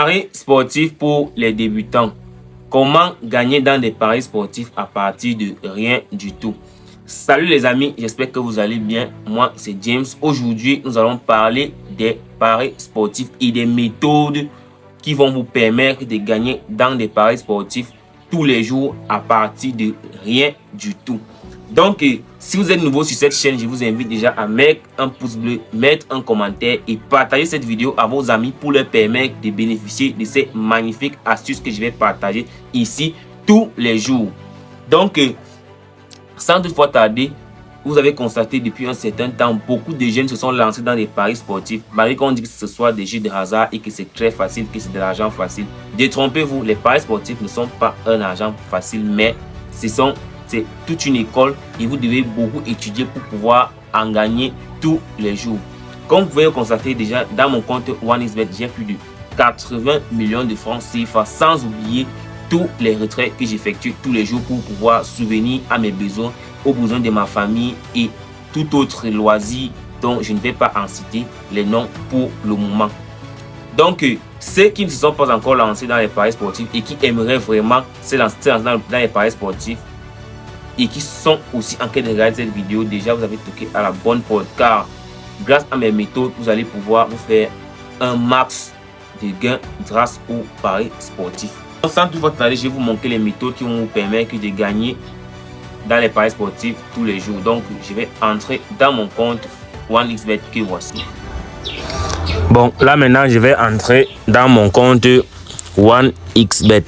Paris sportifs pour les débutants. Comment gagner dans des paris sportifs à partir de rien du tout? Salut les amis, j'espère que vous allez bien. Moi, c'est James. Aujourd'hui, nous allons parler des paris sportifs et des méthodes qui vont vous permettre de gagner dans des paris sportifs tous les jours à partir de rien du tout. Donc, si vous êtes nouveau sur cette chaîne, je vous invite déjà à mettre un pouce bleu, mettre un commentaire et partager cette vidéo à vos amis pour leur permettre de bénéficier de ces magnifiques astuces que je vais partager ici tous les jours. Donc, sans toutefois tarder, vous avez constaté depuis un certain temps, beaucoup de jeunes se sont lancés dans des paris sportifs. Malgré qu'on dit que ce soit des jeux de hasard et que c'est très facile, que c'est de l'argent facile. Détrompez-vous, les paris sportifs ne sont pas un argent facile, mais c'est toute une école et vous devez beaucoup étudier pour pouvoir en gagner tous les jours. Comme vous pouvez le constater déjà, dans mon compte OneXBet, j'ai plus de 80 millions de francs CFA, sans oublier tous les retraits que j'effectue tous les jours pour pouvoir subvenir à mes besoins, aux besoins de ma famille et tout autre loisir dont je ne vais pas en citer les noms pour le moment. Donc, ceux qui ne se sont pas encore lancés dans les paris sportifs et qui aimeraient vraiment se lancer dans les paris sportifs et qui sont aussi en train de regarder cette vidéo, déjà vous avez toqué à la bonne porte, car grâce à mes méthodes, vous allez pouvoir vous faire un max de gains grâce aux paris sportifs. Sans toutefois tarder, je vais vous montrer les méthodes qui vont vous permettre de gagner dans les paris sportifs tous les jours. Donc, je vais entrer dans mon compte OneXBet que voici. Bon, là maintenant, je vais entrer dans mon compte OneXBet.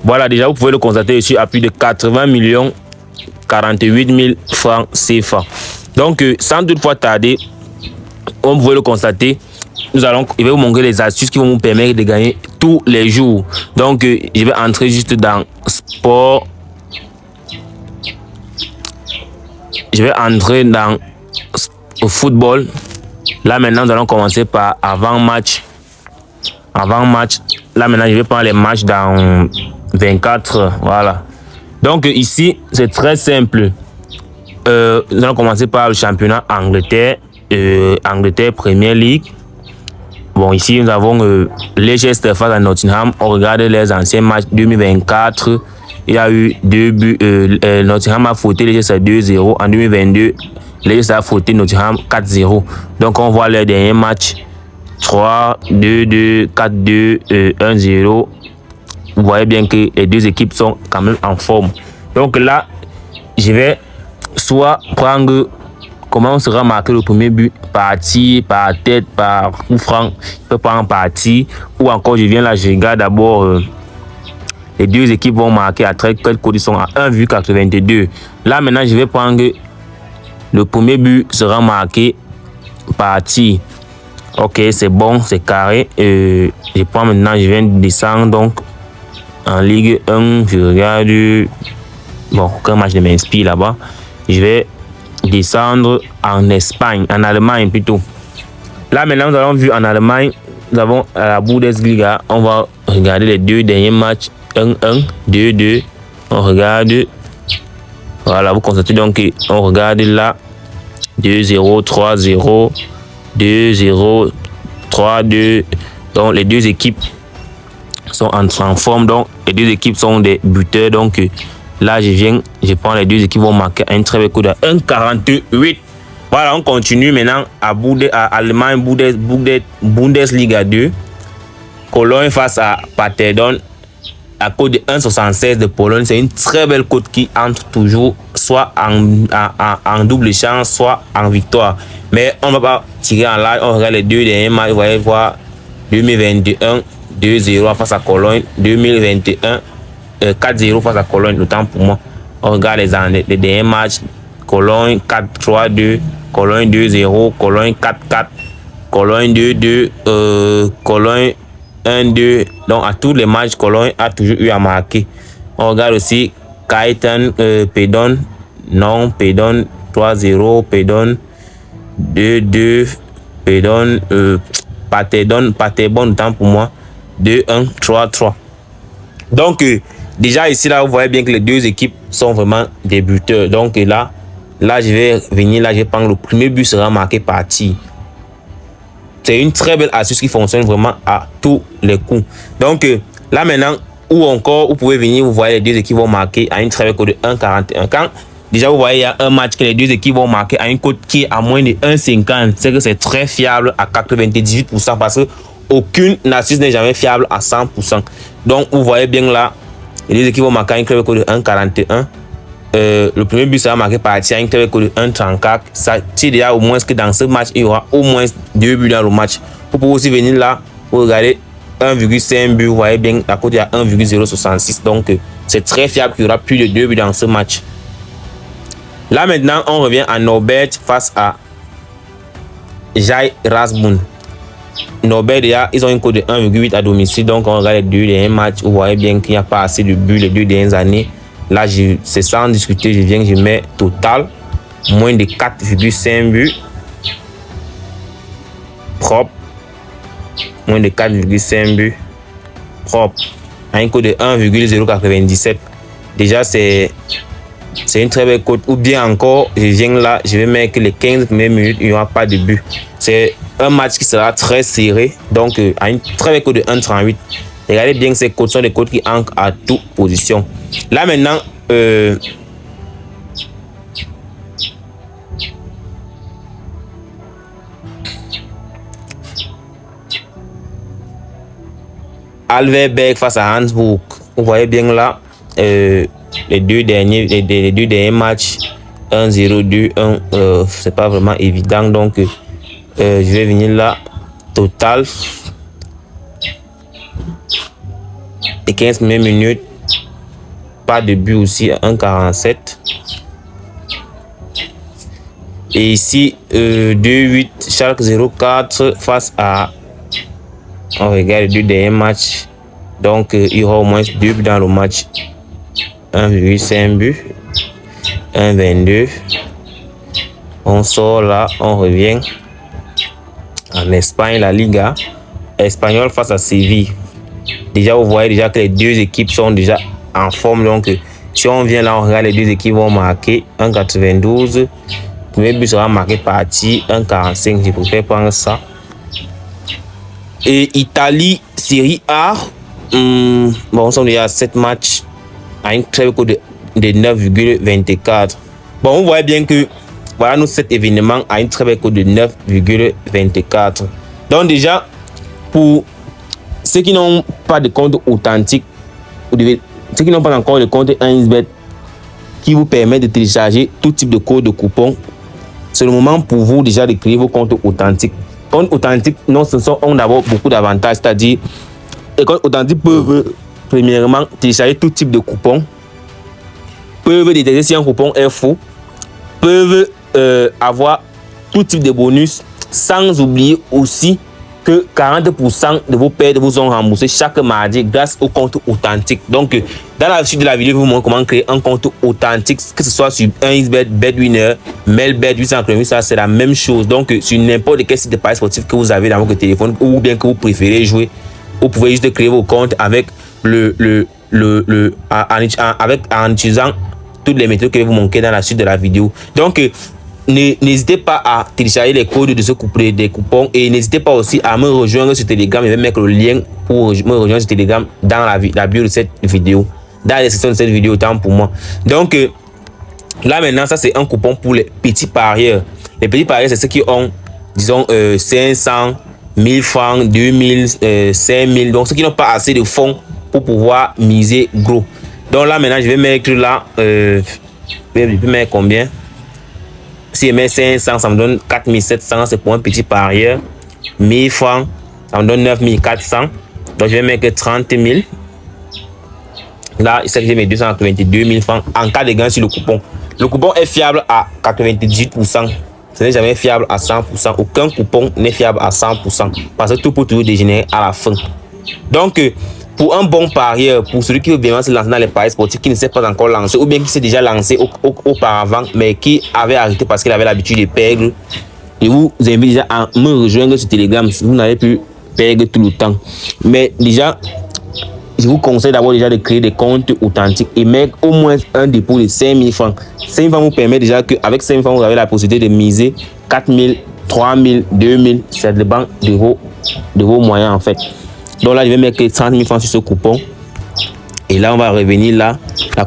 Voilà, déjà, vous pouvez le constater, je suis à plus de 80 millions 48 000 francs CFA. Donc, sans toutefois tarder, on peut le constater, je vais vous montrer les astuces qui vont vous permettre de gagner tous les jours. Donc, je vais entrer juste dans sport. Je vais entrer dans football. Là, maintenant, nous allons commencer par avant-match. Avant-match. Là, maintenant, je vais prendre les matchs dans 24 heures. Voilà. Donc, ici, c'est très simple. Nous allons commencer par le championnat Angleterre. Angleterre Premier League. Bon, ici, nous avons Leicester face à Nottingham. On regarde les anciens matchs 2024. Il y a eu 2 buts. Nottingham a fauté Leicester 2-0. En 2022, Leicester a fauté Nottingham 4-0. Donc, on voit les derniers matchs 3-2-2, 4-2, 1-0. Vous voyez bien que les deux équipes sont quand même en forme. Donc là, je vais soit prendre comment sera marqué le premier but, parti, par tête, par coup franc. Je peux prendre parti. Ou encore, je viens là, je regarde d'abord les deux équipes vont marquer à très quelle condition à 1,82. Là, maintenant, je vais prendre le premier but sera marqué parti. Ok, c'est bon, c'est carré. Je prends maintenant, je viens de descendre donc. En Ligue 1, je regarde. Bon, aucun match ne m'inspire là-bas. Je vais descendre en Espagne, en Allemagne plutôt. Là, maintenant, nous avons vu en Allemagne, nous avons à la Bundesliga. On va regarder les deux derniers matchs 1-1, 2-2. On regarde. Voilà, vous constatez donc qu'on regarde là 2-0, 3-0, 2-0, 3-2. Donc, les deux équipes sont en forme, donc les deux équipes sont des buteurs. Donc là je prends les deux équipes vont marquer un très bel coup de 1,48. Voilà, on continue maintenant à Allemagne Bundesliga 2. Cologne face à Paderborn à code de 1,76 de Pologne. C'est une très belle cote qui entre toujours soit en double chance, soit en victoire. Mais on ne va pas tirer en live. On regarde les deux derniers matchs. Vous voyez voir 2021 2-0 face à Cologne, 2021 4-0 face à Cologne, le temps pour moi. On regarde les derniers matchs. Cologne 4-3-2, Cologne 2-0, Cologne 4-4, Cologne 2-2, Cologne 1-2. Donc à tous les matchs, Cologne a toujours eu à marquer. On regarde aussi Kaitan, Pédon, non, Pédon 3-0, Pédon 2-2, Pédon, Paderborn, le temps pour moi. 2-1, 3-3. Donc, déjà ici, là, vous voyez bien que les deux équipes sont vraiment des buteurs. Donc, là, je vais venir, là, je vais prendre le premier but sera marqué parti. c'est une très belle astuce qui fonctionne vraiment à tous les coups. Donc là maintenant, ou encore, vous pouvez venir, vous voyez les deux équipes vont marquer à une très belle cote de 1,41. Quand déjà vous voyez, il y a un match que les deux équipes vont marquer à une cote qui est à moins de 1,50, c'est que c'est très fiable à 98% parce que aucune astuce n'est jamais fiable à 100%. Donc vous voyez bien là, les deux équipes vont marquer à une très belle cote de 1,41. Le premier but sera marqué par Tia, une très belle cote de 1,34. Ça tire déjà au moins que dans ce match, il y aura au moins 2 buts dans le match. Vous pouvez aussi venir là pour regarder 1,5 but. Vous voyez bien, la cote est à 1,066. Donc, c'est très fiable qu'il y aura plus de 2 buts dans ce match. Là, maintenant, on revient à Norbert face à Jai Rasmussen. Norbert, déjà, ils ont une cote de 1,8 à domicile. Donc, on regarde les deux derniers matchs. Vous voyez bien qu'il n'y a pas assez de buts les 2 dernières années. Là, c'est sans discuter, je mets total, moins de 4,5 buts, propre, moins de 4,5 buts, propre, à une cote de 1,097. Déjà, c'est une très belle cote. Ou bien encore, je viens là, je vais mettre que les 15 premières minutes, il n'y aura pas de but. C'est un match qui sera très serré, donc à une très belle cote de 1,38. Regardez bien que ces cotes sont des cotes qui ancrent à toute position. Là maintenant, Alverberg face à Hansburg. Vous voyez bien là, les deux derniers matchs, 1-0, 2-1, c'est pas vraiment évident. Donc, je vais venir là, total. Et 15 minutes, pas de but aussi à 1,47. Et ici, 2-8, Schalke 0,4 face à... On regarde les deux derniers matchs. Donc, il y aura au moins 2 buts dans le match. 1,5 but. 1,22. On sort là, on revient. En Espagne, la Liga. Espagnol face à Séville. Déjà, vous voyez déjà que les deux équipes sont déjà en forme. Donc, si on vient là, on regarde les deux équipes vont marquer 1,92. Le premier but sera marqué par Ti, 1,45. Je préfère prendre ça. Et Italie, Série A. Bon, on sont déjà à 7 matchs à une très cote de 9,24. Bon, vous voyez bien que voilà nous 7 événements à une très belle cote de 9,24. Donc, déjà, pour ceux qui n'ont pas de compte authentique, ceux qui n'ont pas encore de compte 1xBet qui vous permet de télécharger tout type de code de coupon, c'est le moment pour vous déjà de créer vos comptes authentiques. Comptes authentiques, non, ce sont d'abord beaucoup d'avantages, c'est-à-dire les comptes authentiques peuvent premièrement télécharger tout type de coupon, peuvent détecter si un coupon est faux, peuvent avoir tout type de bonus, sans oublier aussi que 40% de vos pertes vous ont remboursé chaque mardi grâce au compte authentique. Donc, dans la suite de la vidéo, je vous montre comment créer un compte authentique, que ce soit sur 1xBet, BetWinner, Melbet, 888, ça c'est la même chose. Donc, sur n'importe quel site de paris sportif que vous avez dans votre téléphone ou bien que vous préférez jouer, vous pouvez juste créer vos comptes avec en utilisant toutes les méthodes que je vous montrer dans la suite de la vidéo. Donc, n'hésitez pas à télécharger les codes de ce couplet des coupons et n'hésitez pas aussi à me rejoindre sur Telegram. Je vais mettre le lien pour me rejoindre sur Telegram dans la bio de cette vidéo, dans la description de cette vidéo, autant pour moi. Donc là maintenant, ça c'est un coupon pour les petits parieurs. Les petits parieurs, c'est ceux qui ont, disons, 500, 1000 francs, 2000, 5000. Donc ceux qui n'ont pas assez de fonds pour pouvoir miser gros. Donc là maintenant, je vais mettre là, je vais mettre combien? Si je mets 500, ça me donne 4700, c'est pour un petit parieur. 1000 francs, ça me donne 9400. Donc je vais mettre 30 000. Là, il s'agit de mes 282 000 francs en cas de gain sur le coupon. Le coupon est fiable à 98%. Ce n'est jamais fiable à 100%. Aucun coupon n'est fiable à 100%. Parce que tout peut toujours dégénérer à la fin. Donc, pour un bon parieur, pour celui qui veut vraiment se lancer dans les paris sportifs, qui ne s'est pas encore lancé, ou bien qui s'est déjà lancé auparavant, mais qui avait arrêté parce qu'il avait l'habitude de perdre, je vous invite déjà à me rejoindre sur Telegram si vous n'avez plus perdre tout le temps. Mais déjà, je vous conseille d'abord déjà de créer des comptes authentiques et mettre au moins un dépôt de 5000 francs. 5000 francs vous permet déjà qu'avec 5000 francs, vous avez la possibilité de miser 4000, 3000, 2000, ça dépend de vos moyens en fait. Donc là, je vais mettre 30 000 francs sur ce coupon. Et là, on va revenir là.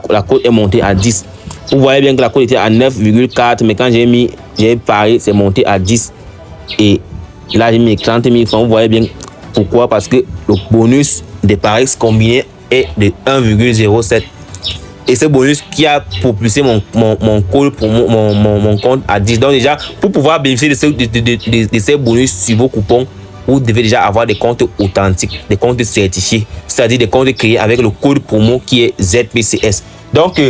La cote est montée à 10. Vous voyez bien que la cote était à 9,4. Mais quand j'ai parié, c'est monté à 10. Et là, j'ai mis 30 000 francs. Vous voyez bien pourquoi? Parce que le bonus des paris combinés est de 1,07. Et ce bonus qui a propulsé mon code pour mon compte à 10. Donc déjà, pour pouvoir bénéficier de ces bonus sur vos coupons, vous devez déjà avoir des comptes authentiques, des comptes certifiés, c'est-à-dire des comptes créés avec le code promo qui est ZPCS. Donc,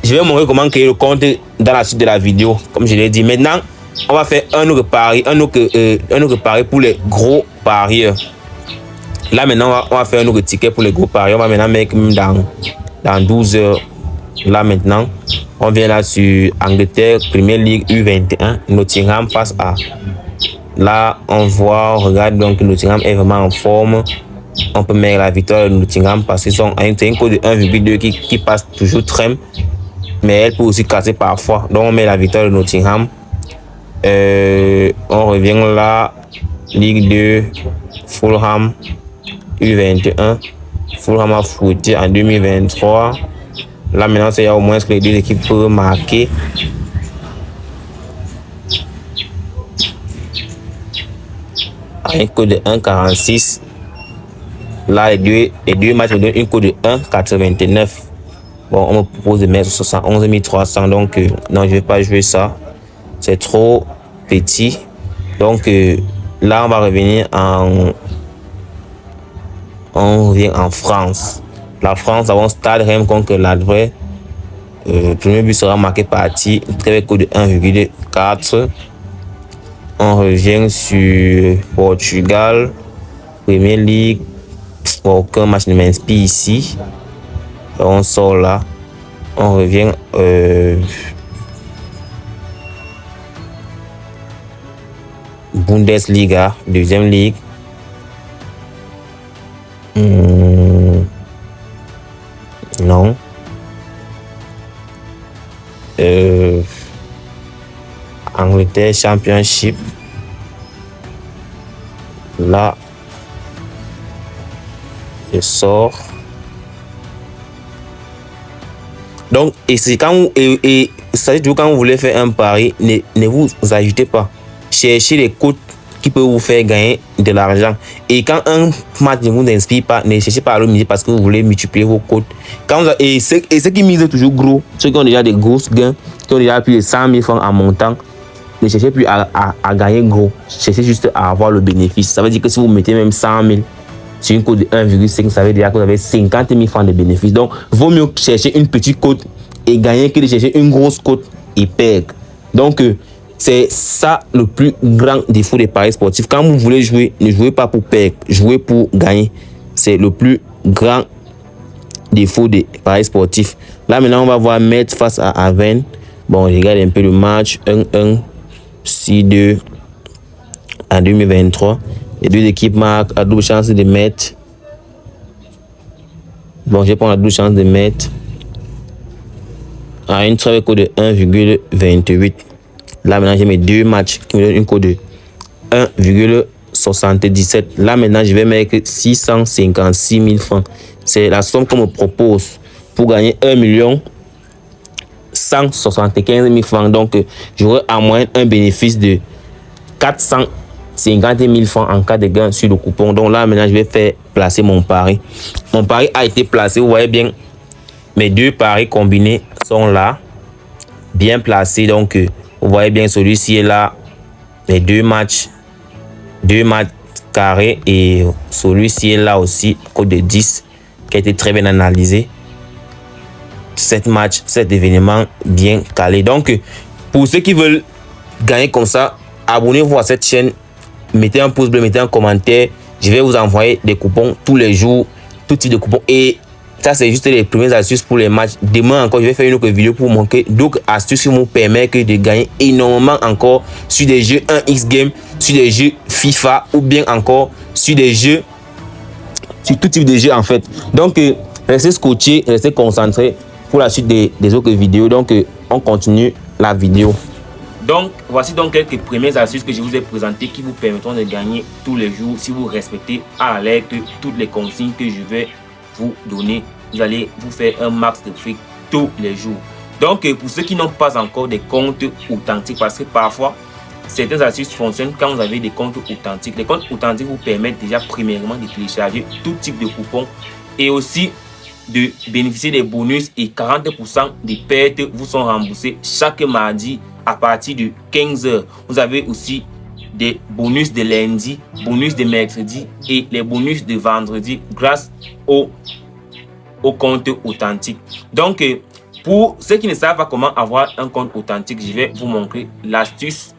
je vais vous montrer comment créer le compte dans la suite de la vidéo, comme je l'ai dit. Maintenant, on va faire un autre pari pour les gros parieurs. Là, maintenant, on va faire un autre ticket pour les gros parieurs. On va maintenant mettre dans 12 heures. Là, maintenant, on vient là sur Angleterre, Premier League U21, Nottingham face à... Là, on voit, on regarde donc Nottingham est vraiment en forme. On peut mettre la victoire de Nottingham parce qu'ils sont un code de 1,2 qui passe toujours très. Mais elle peut aussi casser parfois. Donc, on met la victoire de Nottingham. On revient là, Ligue 2, Fulham U21. Fulham a foutu en 2023. Là, maintenant, c'est au moins que les deux équipes peuvent marquer. Un code de 1,46. Là, les deux matchs me donnent une code de 1,89. Bon, on me propose de mettre 71 300. Donc, non, je ne vais pas jouer ça. C'est trop petit. Donc, là, on va revenir on revient en France. La France, avons Stade Rennes contre l'Advers. Le premier but sera marqué par Ti, très code de 1,4. On revient sur Portugal, Premier League. Bon, aucun match ne m'inspire ici. On sort là. On revient. Bundesliga, deuxième ligue. Non. Angleterre Championship. Là, je sors. Donc, et c'est quand vous, quand vous voulez faire un pari, ne vous agitez pas. Cherchez les cotes qui peuvent vous faire gagner de l'argent. Et quand un match ne vous inspire pas, ne cherchez pas à le miser parce que vous voulez multiplier vos cotes. Et ceux qui misent toujours gros, ceux qui ont déjà des grosses gains, qui ont déjà plus de 100 000 francs en montant, ne cherchez plus à gagner gros. Cherchez juste à avoir le bénéfice. Ça veut dire que si vous mettez même 100 000 sur une cote de 1,5, ça veut dire que vous avez 50 000 francs de bénéfice. Donc, vaut mieux chercher une petite cote et gagner que de chercher une grosse cote et perdre. Donc, c'est ça le plus grand défaut des paris sportifs. Quand vous voulez jouer, ne jouez pas pour perdre, jouez pour gagner. C'est le plus grand défaut des paris sportifs. Là, maintenant, on va voir Metz face à Aven. Bon, je regarde un peu le match. 1-1, 6-2 en 2023. Les deux équipes marquent à double chance de mettre. Bon, je vais prendre la double chance de mettre à une très code de 1,28. Là, maintenant, j'ai mes deux matchs qui me donnent une code de 1,77. Là, maintenant, je vais mettre 656 000 francs. C'est la somme qu'on me propose pour gagner 1 175 000 francs. Donc, j'aurai en moyenne un bénéfice de 450 000 francs en cas de gain sur le coupon. Donc là, maintenant, je vais faire placer mon pari. Mon pari a été placé. Vous voyez bien, mes deux paris combinés sont là, bien placés. Donc, vous voyez bien, celui-ci est là, les deux matchs carrés, et celui-ci est là aussi, code de 10, qui a été très bien analysé. 7 matchs, 7 événements bien calés. Donc, pour ceux qui veulent gagner comme ça, abonnez-vous à cette chaîne, mettez un pouce bleu, mettez un commentaire. Je vais vous envoyer des coupons tous les jours, tout type de coupons. Et ça, c'est juste les premières astuces pour les matchs. Demain encore, je vais faire une autre vidéo pour vous montrer d'autres astuces qui vous permettent de gagner énormément encore sur des jeux 1x game, sur des jeux FIFA, ou bien encore sur des jeux, sur tout type de jeux en fait. Donc, restez scotché, restez concentré pour la suite des autres vidéos. Donc, on continue la vidéo. Donc, voici donc quelques premières astuces que je vous ai présentées qui vous permettront de gagner tous les jours si vous respectez à la lettre toutes les consignes que je vais vous donner. Vous allez vous faire un max de fric tous les jours. Donc, pour ceux qui n'ont pas encore des comptes authentiques, parce que parfois, certaines astuces fonctionnent quand vous avez des comptes authentiques. Les comptes authentiques vous permettent déjà premièrement de télécharger tout type de coupons et aussi de bénéficier des bonus et 40% des pertes vous sont remboursés chaque mardi à partir de 15 h. Vous avez aussi des bonus de lundi, bonus de mercredi et les bonus de vendredi grâce au compte authentique. Donc, pour ceux qui ne savent pas comment avoir un compte authentique, je vais vous montrer l'astuce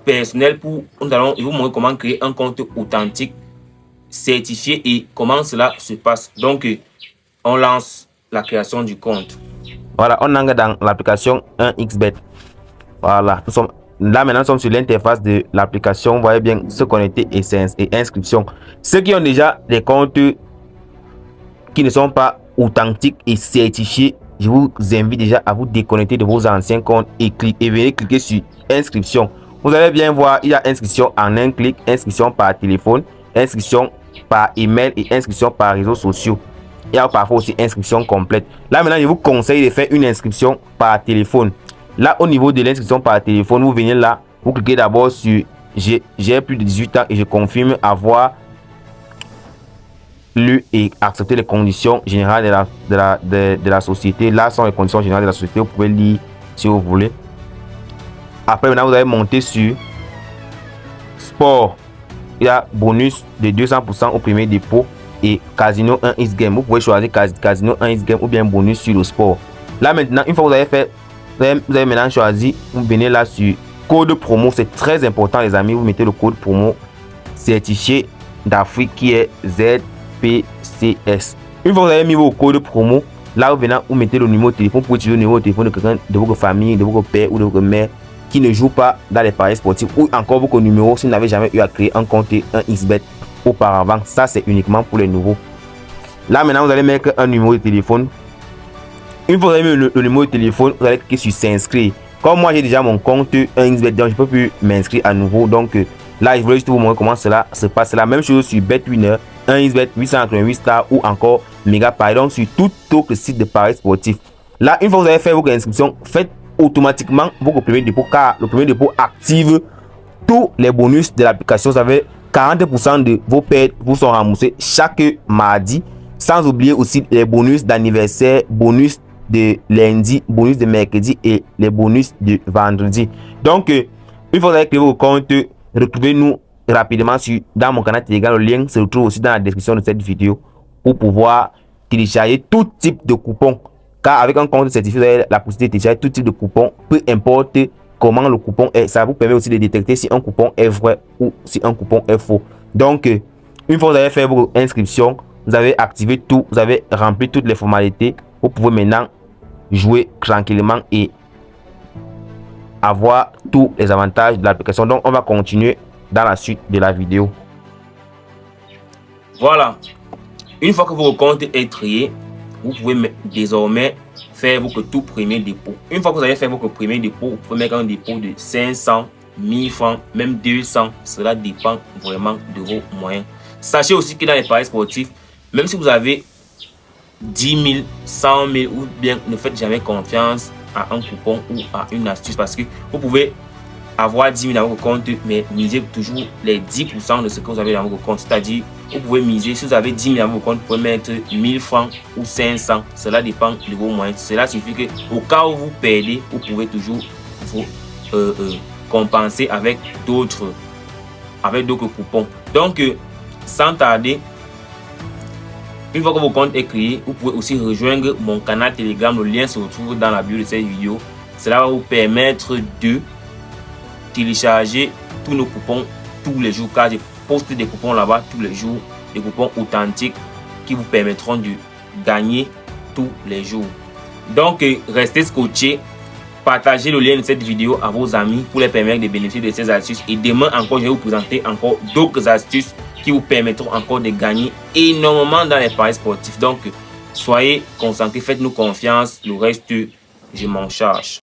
personnelle pour nous allons vous montrer comment créer un compte authentique certifié et comment cela se passe. Donc, on lance la création du compte. Voilà, on entre dans l'application 1xBet. Voilà, nous sommes là maintenant, nous sommes sur l'interface de l'application. Vous voyez bien se connecter et inscription. Ceux qui ont déjà des comptes qui ne sont pas authentiques et certifiés, je vous invite déjà à vous déconnecter de vos anciens comptes et venez cliquer sur inscription. Vous allez bien voir, il y a inscription en un clic, inscription par téléphone, inscription par email et inscription par réseaux sociaux. Il y a parfois aussi inscription complète. Là maintenant, je vous conseille de faire une inscription par téléphone. Là, au niveau de l'inscription par téléphone, vous venez là, vous cliquez d'abord sur j'ai plus de 18 ans et je confirme avoir lu et accepter les conditions générales de la société. Là sont les conditions générales de la société. Vous pouvez lire si vous voulez. Après, maintenant, vous allez monter sur sport. Il y a bonus de 200% au premier dépôt et Casino 1x Game. Vous pouvez choisir Casino 1x Game ou bien bonus sur le sport. Là maintenant, une fois que vous avez fait, vous avez maintenant choisi, vous venez là sur code promo. C'est très important les amis, vous mettez le code promo certifié d'Afrique qui est ZPCS. Une fois que vous avez mis vos codes promo, là vous venez, vous mettez le numéro de téléphone pour utiliser le numéro de téléphone de quelqu'un de votre famille, de votre père ou de votre mère qui ne joue pas dans les paris sportifs, ou encore votre numéro si vous n'avez jamais eu à créer un compte 1xBet auparavant. Ça c'est uniquement pour les nouveaux. Là maintenant vous allez mettre un numéro de téléphone. Une fois que vous avez mis le numéro de téléphone, vous allez cliquer sur s'inscrire. Comme moi j'ai déjà mon compte 1xBet, donc je ne peux plus m'inscrire à nouveau. Donc là je voulais juste vous montrer comment cela se passe. La même chose sur BetWinner, 1xBet, 888 stars ou encore Megapari, donc sur tout autre site de paris sportif. Là une fois que vous avez fait votre inscription, faites automatiquement votre premier dépôt, car le premier dépôt active tous les bonus de l'application. Vous avez 40% de vos pertes vous sont remboursés chaque mardi, sans oublier aussi les bonus d'anniversaire, bonus de lundi, bonus de mercredi et les bonus de vendredi. Donc une fois que vous avez créé vos comptes, retrouvez-nous rapidement dans mon canal Telegram. Le lien se retrouve aussi dans la description de cette vidéo pour pouvoir télécharger tout type de coupons. Car avec un compte certifié, vous avez la possibilité de télécharger tout type de coupons, peu importe comment le coupon est. Ça vous permet aussi de détecter si un coupon est vrai ou si un coupon est faux. Donc, une fois que vous avez fait vos inscriptions, vous avez activé tout, vous avez rempli toutes les formalités, vous pouvez maintenant jouer tranquillement et avoir tous les avantages de l'application. Donc, on va continuer dans la suite de la vidéo. Voilà. Une fois que votre compte est créé, vous pouvez désormais faire votre tout premier dépôt. Une fois que vous avez fait votre premier dépôt, vous pouvez mettre un dépôt de 500, 1000 francs, même 200. Cela dépend vraiment de vos moyens. Sachez aussi que dans les paris sportifs, même si vous avez 10 000, 100 000 ou bien ne faites jamais confiance à un coupon ou à une astuce, parce que vous pouvez avoir 10 000 dans votre compte, mais misez toujours les 10% de ce que vous avez dans votre compte. C'est-à-dire, vous pouvez miser, si vous avez 10 000 dans votre compte, vous pouvez mettre 1000 francs ou 500. Cela dépend de vos moyens. Cela signifie que au cas où vous perdez, vous pouvez toujours vous compenser avec d'autres coupons. Donc, sans tarder, une fois que votre compte est créé, vous pouvez aussi rejoindre mon canal Telegram. Le lien se retrouve dans la bio de cette vidéo. Cela va vous permettre de télécharger tous nos coupons tous les jours, car je poste des coupons là-bas tous les jours, des coupons authentiques qui vous permettront de gagner tous les jours. Donc, restez scotchés, partagez le lien de cette vidéo à vos amis pour les permettre de bénéficier de ces astuces. Et demain encore, je vais vous présenter encore d'autres astuces qui vous permettront encore de gagner énormément dans les paris sportifs. Donc, soyez concentrés, faites-nous confiance, le reste, je m'en charge.